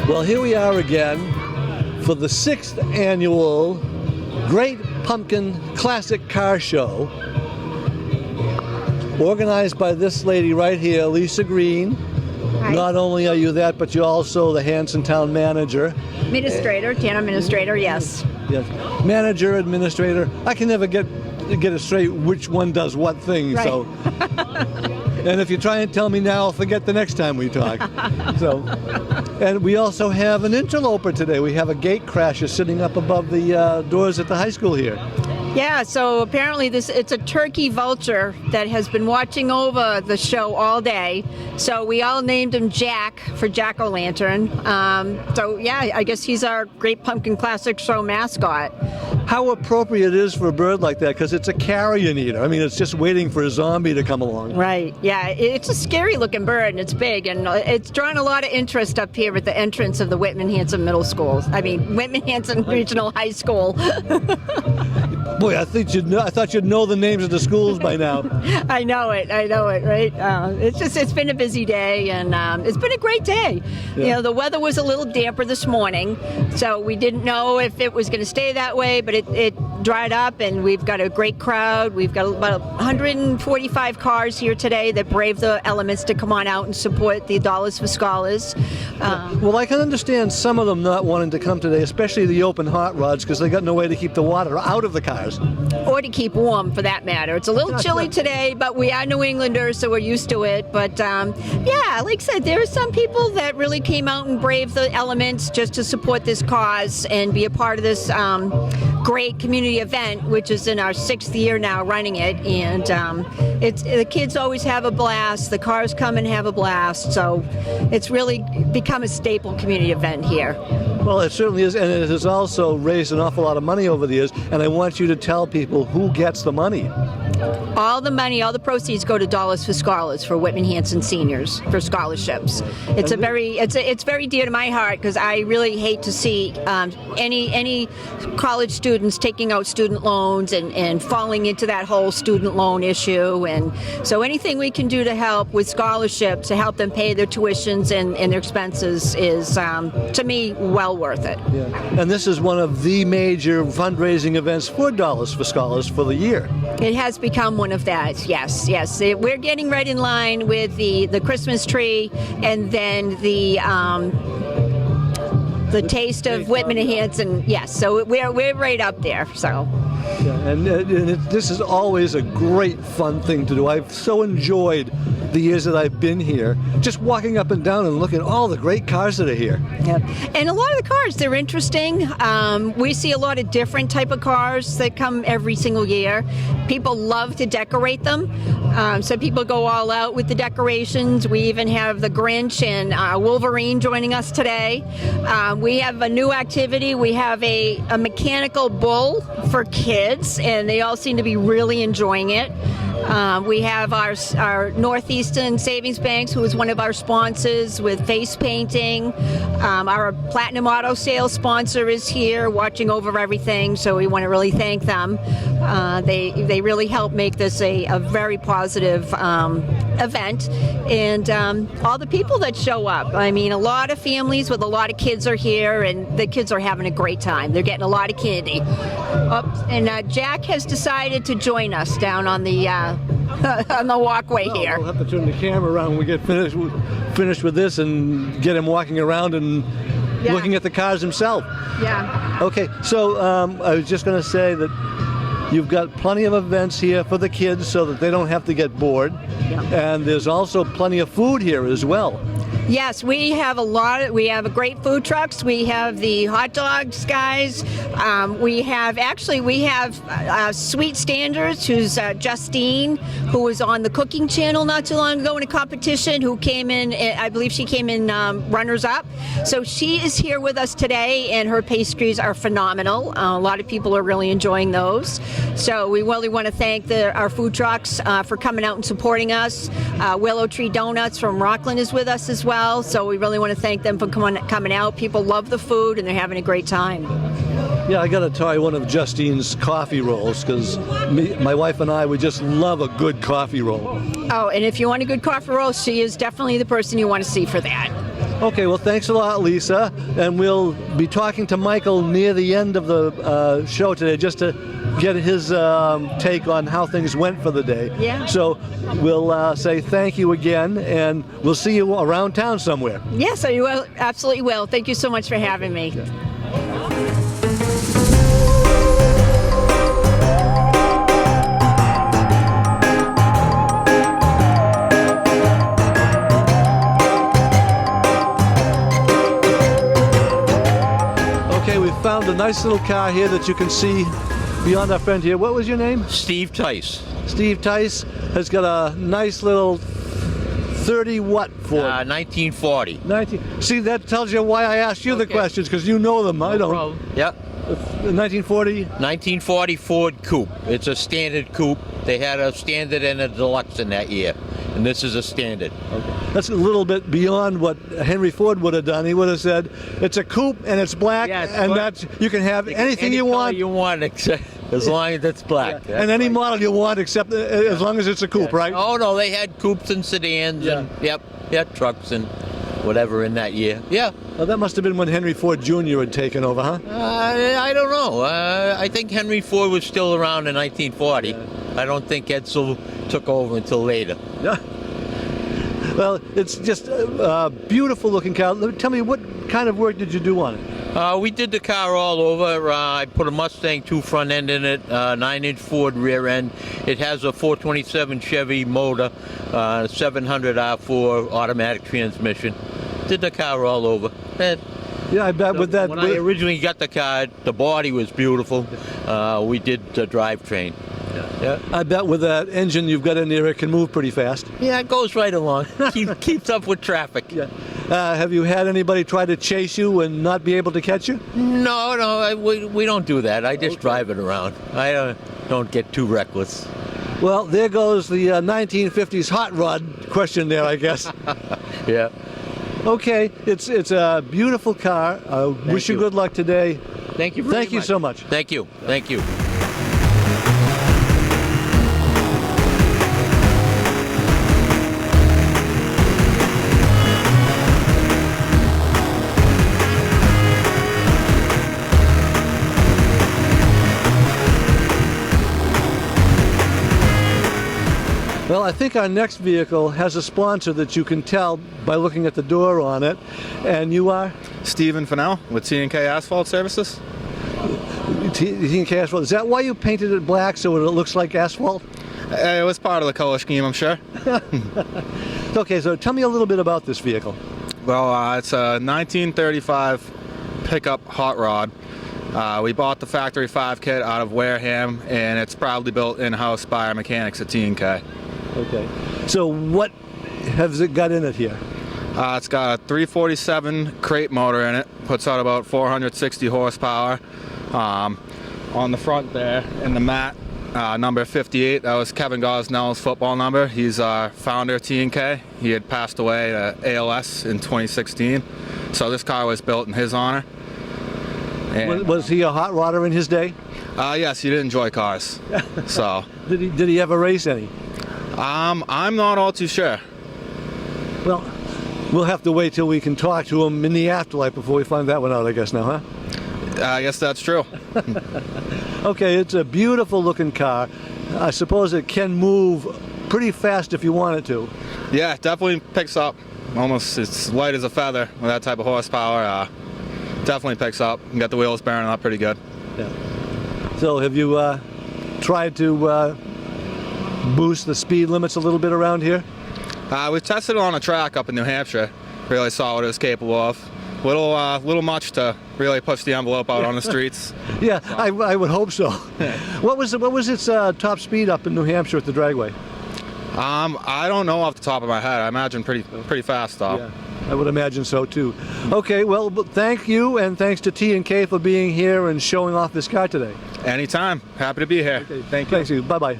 Well, here we are again for the 6th annual Great Pumpkin Classic Car Show, organized by this lady right here, Lisa Green. Hi. Not only are you that, but you're also the Hanson Town manager. Town administrator, yes. Yes, manager, administrator. I can never get it straight which one does what thing. Right. So, and if you try and tell me now, I'll forget the next time we talk. So, and we also have an interloper today. We have a gate crasher sitting up above the doors at the high school here. Yeah, so apparently it's a turkey vulture that has been watching over the show all day. So we all named him Jack for Jack-o'-lantern. So yeah, I guess he's our Great Pumpkin Classic Show mascot. How appropriate it is for a bird like that, because it's a carrion eater. I mean, it's just waiting for a zombie to come along. Right, yeah, it's a scary looking bird and it's big and it's drawn a lot of interest up here at the entrance of the Whitman-Hanson Middle School. Whitman-Hanson Regional High School. Boy, I thought you'd know the names of the schools by now. I know it, right? It's been a busy day, and it's been a great day. Yeah. You know, the weather was a little damper this morning, so we didn't know if it was going to stay that way, but it dried up, and we've got a great crowd. We've got about 145 cars here today that brave the elements to come on out and support the Dollars for Scholars. Well, I can understand some of them not wanting to come today, especially the open hot rods, because they got no way to keep the water out of the cars. Or to keep warm, for that matter. It's a little chilly today, but we are New Englanders, so we're used to it. But yeah, like I said, there are some people that really came out and braved the elements just to support this cause and be a part of this great community event, which is in our 6th year now running it. And the kids always have a blast. The cars come and have a blast. So it's really become a staple community event here. Well, it certainly is, and it has also raised an awful lot of money over the years, and I want you to tell people who gets the money. All the money, all the proceeds go to Dollars for Scholars for Whitman-Hanson seniors for scholarships. It's very dear to my heart because I really hate to see any college students taking out student loans and falling into that whole student loan issue. And so anything we can do to help with scholarships to help them pay their tuitions and their expenses is, to me, well worth it. Yeah. And this is one of the major fundraising events for Dollars for Scholars for the year. It has become one of that, yes. We're getting right in line with the Christmas tree and then the taste of Whitman and Hanson, yes. So we're right up there, so. Yeah, and this is always a great fun thing to do. I've so enjoyed the years that I've been here, just walking up and down and looking at all the great cars that are here. Yep. And a lot of the cars, they're interesting. We see a lot of different type of cars that come every single year. People love to decorate them. Some people go all out with the decorations. We even have the Grinch and Wolverine joining us today. We have a new activity. We have a mechanical bull for kids, and they all seem to be really enjoying it. We have our Northeastern Savings Banks, who is one of our sponsors, with face painting. Our Platinum Auto Sales sponsor is here watching over everything, so we want to really thank them. They really help make this a very positive event. And all the people that show up. I mean, a lot of families with a lot of kids are here, and the kids are having a great time. They're getting a lot of candy. And Jack has decided to join us down on the on the walkway here. We'll have to turn the camera around when we get finished with this and get him walking around and looking at the cars himself. Yeah. Okay, so I was just going to say that you've got plenty of events here for the kids so that they don't have to get bored. Yeah. And there's also plenty of food here as well. Yes, we have a great food trucks. We have the hot dogs guys. We have Sweet Standards, who's Justine, who was on the Cooking Channel not too long ago in a competition, who came in, I believe she came in runners up. So she is here with us today, and her pastries are phenomenal. A lot of people are really enjoying those. So we really want to thank our food trucks for coming out and supporting us. Willow Tree Donuts from Rockland is with us as well. So we really want to thank them for coming out. People love the food and they're having a great time. Yeah, I got to try one of Justine's coffee rolls because my wife and I, we just love a good coffee roll. Oh, and if you want a good coffee roll, she is definitely the person you want to see for that. Okay, well, thanks a lot, Lisa. And we'll be talking to Michael near the end of the show today just to get his take on how things went for the day. Yeah. So we'll say thank you again, and we'll see you around town somewhere. Yes, I will. Absolutely will. Thank you so much for having me. Okay, we found a nice little car here that you can see beyond our friend here. What was your name? Steve Tice, Steve Tice has got a nice little 30 what Ford? 1940. 19. See, that tells you why I asked you the Okay. questions, because you know them. I don't. Yep. 1940. 1940 Ford Coupe. It's a standard coupe. They had a standard and a deluxe in that year, and this is a standard. That's a little bit beyond what Henry Ford would have done. He would have said, "It's a coupe and it's black, Yeah, it's and black. that's you can have anything Any you color want, you want, except as long as it's black. That's and any right. model you want, except as long as it's a coupe, right?" Oh no, they had coupes and sedans and trucks and whatever in that year. Yeah. Well, that must have been when Henry Ford Jr. had taken over, huh? I don't know. I think Henry Ford was still around in 1940. I don't think Edsel took over until later. Yeah. Well, it's just a beautiful looking car. Tell me, what kind of work did you do on it? We did the car all over. I put a Mustang 2 front end in it, 9-inch Ford rear end. It has a 427 Chevy motor, 700 R4 automatic transmission. Did the car all over. Yeah, I bet with that. When I originally got the car, the body was beautiful. We did the drivetrain. Yeah. I bet with that engine you've got in there, it can move pretty fast. Yeah, it goes right along. Keeps up with traffic. Yeah. Have you had anybody try to chase you and not be able to catch you? No, we don't do that. I just drive it around. I don't get too reckless. Well, there goes the 1950s hot rod question there, I guess. Yeah. Okay, it's a beautiful car. I wish you you. good luck today. Thank you very Thank you much. so much. Thank you. Thank you. Well, I think our next vehicle has a sponsor that you can tell by looking at the door on it. And you are? Stephen Fennell with T&K Asphalt Services. T&K Asphalt. Is that why you painted it black so it looks like asphalt? It was part of the color scheme, I'm sure. Okay, so tell me a little bit about this vehicle. Well, it's a 1935 pickup hot rod. We bought the Factory 5 kit out of Wareham, and it's proudly built in-house by our mechanics at T&K. Okay. So what has it got in it here? It's got a 347 crate motor in it, puts out about 460 horsepower. On the front there, in the mat, number 58, that was Kevin Gosnell's football number. He's our founder of T&K. He had passed away to ALS in 2016. So this car was built in his honor. And, Was he a hot rodder in his day? yes, he did enjoy cars. So, Did he ever race any? I'm not all too sure. Well, we'll have to wait till we can talk to him in the afterlife before we find that one out, I guess, now, huh? I guess that's true. Okay, it's a beautiful looking car. I suppose it can move pretty fast if you want it to. Yeah, it definitely picks up. Almost, it's light as a feather with that type of horsepower. Definitely picks up. You got the wheels bearing up pretty good. Yeah. So have you tried to boost the speed limits a little bit around here? We tested it on a track up in New Hampshire. Really saw what it was capable of. Little much to really push the envelope out on the streets. Yeah, I would hope so. What was its top speed up in New Hampshire at the dragway? I don't know off the top of my head. I imagine pretty fast though. Yeah, I would imagine so too. Okay, well, thank you, and thanks to T&K for being here and showing off this car today. Anytime. Happy to be here. Okay, Thank you. Thanks you. Bye-bye.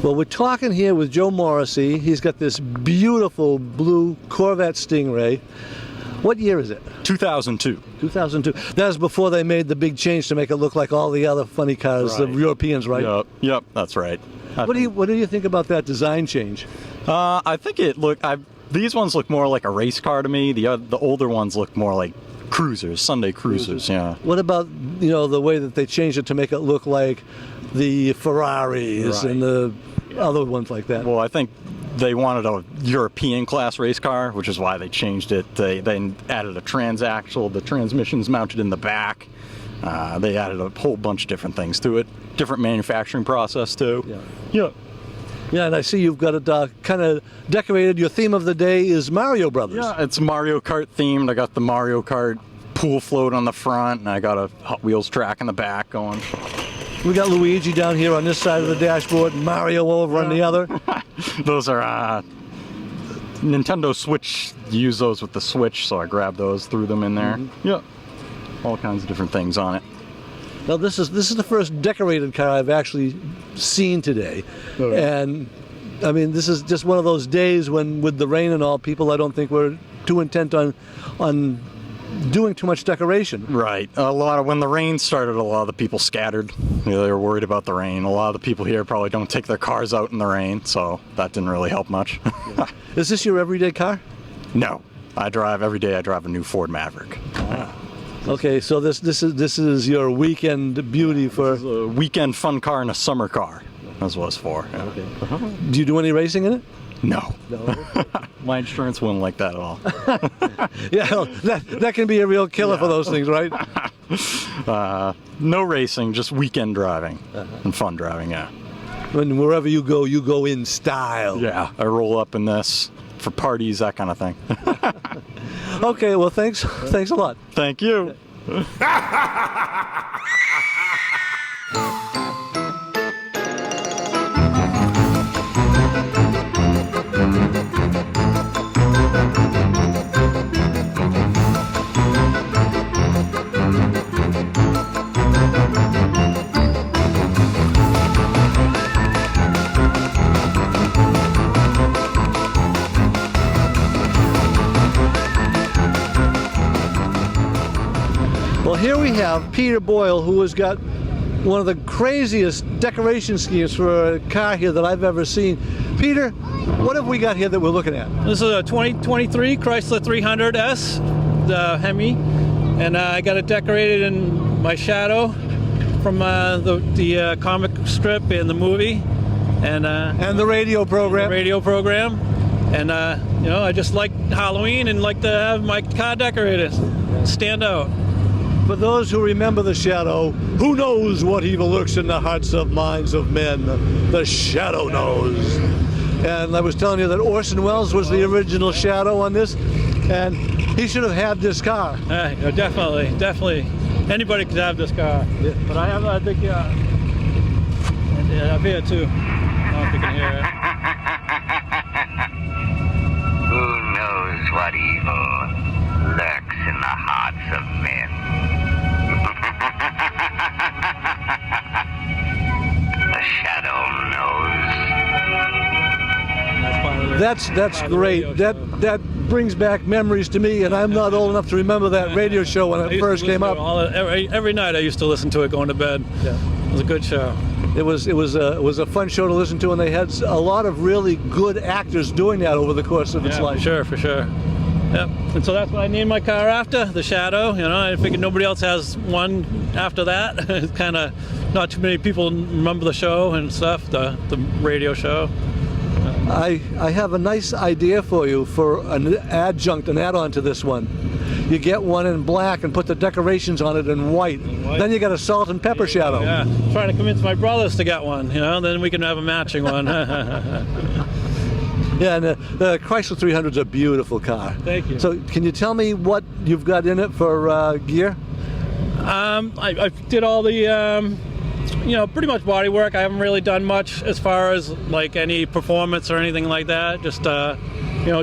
Well, Well, we're talking here with Joe Morrissey. He's got this beautiful blue Corvette Stingray. What year is it? 2002. 2002. That was before they made the big change to make it look like all the other funny cars, the Right. Europeans, right? Yep, that's right. What do you think about that design change? I think these ones look more like a race car to me. The older ones look more like cruisers, Sunday cruisers. Yeah. What about the way that they changed it to make it look like the Ferraris Right. and the other ones like that? Well, I think they wanted a European class race car, which is why they changed it. They added a transaxle. The transmission's mounted in the back. They added a whole bunch of different things to it. Different manufacturing process too. Yeah. Yeah, and I see you've got it kind of decorated. Your theme of the day is Mario Brothers. Yeah, it's Mario Kart themed. I got the Mario Kart pool float on the front, and I got a Hot Wheels track in the back going. We got Luigi down here on this side of the dashboard, Mario over on the other. Those are Nintendo Switch. You use those with the Switch, so I grabbed those, threw them in there. Yeah, all kinds of different things on it. Now this is the first decorated car I've actually seen today, and I mean this is just one of those days when, with the rain and all, people I don't think were too intent on doing too much decoration. Right. When the rain started, a lot of the people scattered. They were worried about the rain. A lot of the people here probably don't take their cars out in the rain, so that didn't really help much. Is this your everyday car? No, every day. I drive a new Ford Maverick. Okay, so this is your weekend beauty for. It's a weekend fun car and a summer car. That's what it's for. Yeah. Okay. Do you do any racing in it? No. My insurance wouldn't like that at all. Yeah, that can be a real killer for those things, right? No racing, just weekend driving and fun driving, yeah. When wherever you go in style. Yeah, I roll up in this for parties, that kind of thing. Okay, well, thanks a lot. Thank you. Well, here we have Peter Boyle, who has got one of the craziest decoration schemes for a car here that I've ever seen. Peter, what have we got here that we're looking at? This is a 2023 Chrysler 300S, the Hemi, and I got it decorated in my shadow from the comic strip and the movie, and the radio program. And I just like Halloween and like to have my car decorated, stand out. For those who remember the Shadow, who knows what evil lurks in the hearts of minds of men? The Shadow knows. And I was telling you that Orson Welles was the original Shadow on this, and he should have had this car. Definitely. Anybody could have this car. Yeah. But I think, and up here too. I don't know if you can hear it. Who knows what evil lurks in the hearts of men? The Shadow knows. That's great. That brings back memories to me, and I'm not old enough to remember that radio show when it first came up. Every night I used to listen to it going to bed. Yeah. It was a good show. It was a fun show to listen to, and they had a lot of really good actors doing that over the course of its life. For sure. Yep. And so that's what I named my car after, the Shadow. I figured nobody else has one after that. It's kind of not too many people remember the show and stuff, the radio show. I have a nice idea for you for an add-on to this one. You get one in black and put the decorations on it in white. Then you got a salt and pepper Shadow. Yeah, trying to convince my brothers to get one, then we can have a matching one. Yeah, and the Chrysler 300 is a beautiful car. Thank you. So can you tell me what you've got in it for gear? I did all the, pretty much body work. I haven't really done much as far as like any performance or anything like that. Just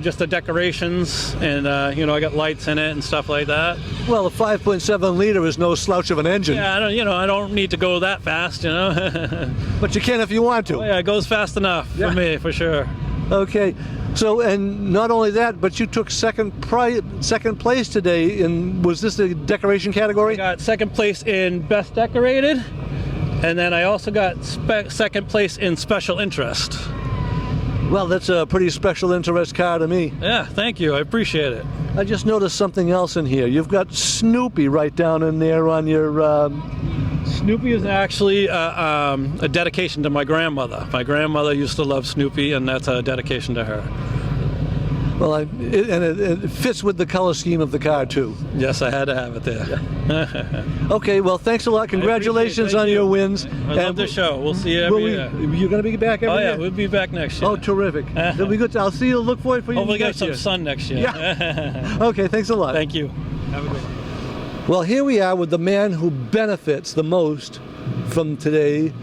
just the decorations, and I got lights in it and stuff like that. Well, a 5.7 liter is no slouch of an engine, Yeah, I don't need to go that fast, but you can if you want to. Oh, yeah, it goes fast enough for me, for sure. Okay, so and not only that, but you took second place today in, was this the decoration category? I got second place in Best Decorated, and then I also got second place in Special Interest. Well, that's a pretty special interest car to me. Yeah, thank you. I appreciate it. I just noticed something else in here. You've got Snoopy right down in there on your. Snoopy is actually a dedication to my grandmother. My grandmother used to love Snoopy, and that's a dedication to her. Well, it fits with the color scheme of the car too. Yes, I had to have it there. Okay, well, thanks a lot. Congratulations on your wins. I love the show. We'll see you every year. You're going to be back every Oh, yeah, year? we'll be back next year. Oh, terrific. That'll be good. I'll see you. Look forward for you Hopefully get next some year. sun next year. Yeah. Okay, thanks a lot. Thank you. Have a good one. Well, here we are with the man who benefits the most from today,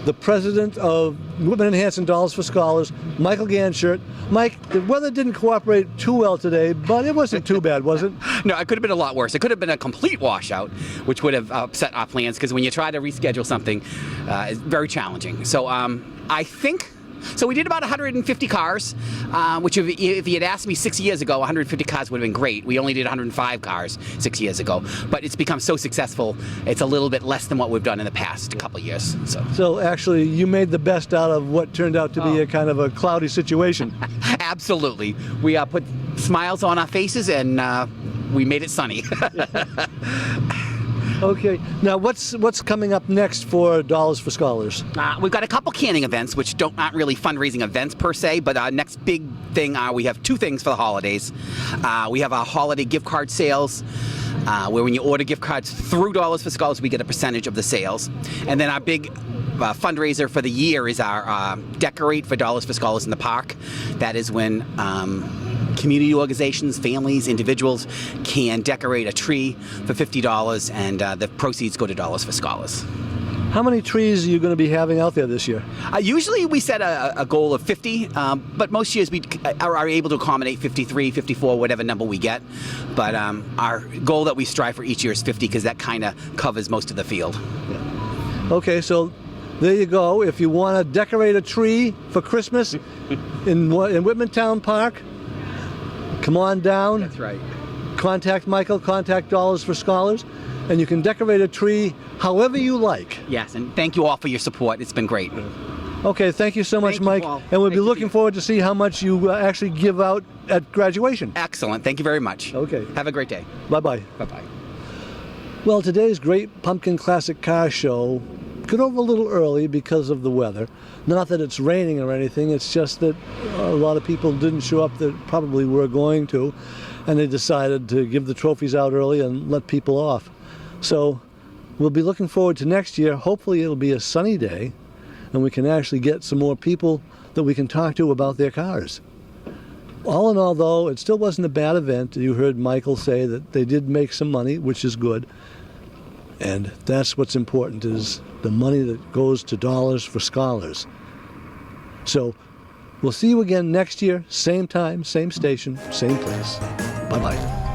the president of Whitman and Hanson Dollars for Scholars, Michael Ganshert. Mike, the weather didn't cooperate too well today, but it wasn't too bad, was it? No, it could have been a lot worse. It could have been a complete washout, which would have upset our plans, because when you try to reschedule something, it's very challenging. So I think... So we did about 150 cars, which if you had asked me 6 years ago, 150 cars would have been great. We only did 105 cars 6 years ago, but it's become so successful, it's a little bit less than what we've done in the past couple of years. So actually, you made the best out of what turned out to be a kind of a cloudy situation. Absolutely. We put smiles on our faces, and we made it sunny. Okay, now what's coming up next for Dollars for Scholars? We've got a couple canning events, which aren't really fundraising events per se, but our next big thing, we have two things for the holidays. We have our holiday gift card sales, where when you order gift cards through Dollars for Scholars, we get a percentage of the sales. And then our big fundraiser for the year is our Decorate for Dollars for Scholars in the Park. That is when community organizations, families, individuals can decorate a tree for $50, and the proceeds go to Dollars for Scholars. How many trees are you going to be having out there this year? Usually we set a goal of 50, but most years we are able to accommodate 53, 54, whatever number we get. But our goal that we strive for each year is 50, because that kind of covers most of the field. Okay, so there you go. If you want to decorate a tree for Christmas in Whitman Town Park, come on down. That's right. Contact Michael, contact Dollars for Scholars, and you can decorate a tree however you like. Yes, and thank you all for your support. It's been great. Okay, thank you so much, Thank you, Mike. Paul. And we'll be Thank you. looking forward to see how much you actually give out at graduation. Excellent. Thank you very much. Okay. Have a great day. Bye-bye. Bye-bye. Well, today's Great Pumpkin Classic Car Show got over a little early because of the weather. Not that it's raining or anything, it's just that a lot of people didn't show up that probably were going to, and they decided to give the trophies out early and let people off. So we'll be looking forward to next year. Hopefully it'll be a sunny day, and we can actually get some more people that we can talk to about their cars. All in all, though, it still wasn't a bad event. You heard Michael say that they did make some money, which is good. And that's what's important, is the money that goes to Dollars for Scholars. So we'll see you again next year, same time, same station, same place. Bye-bye.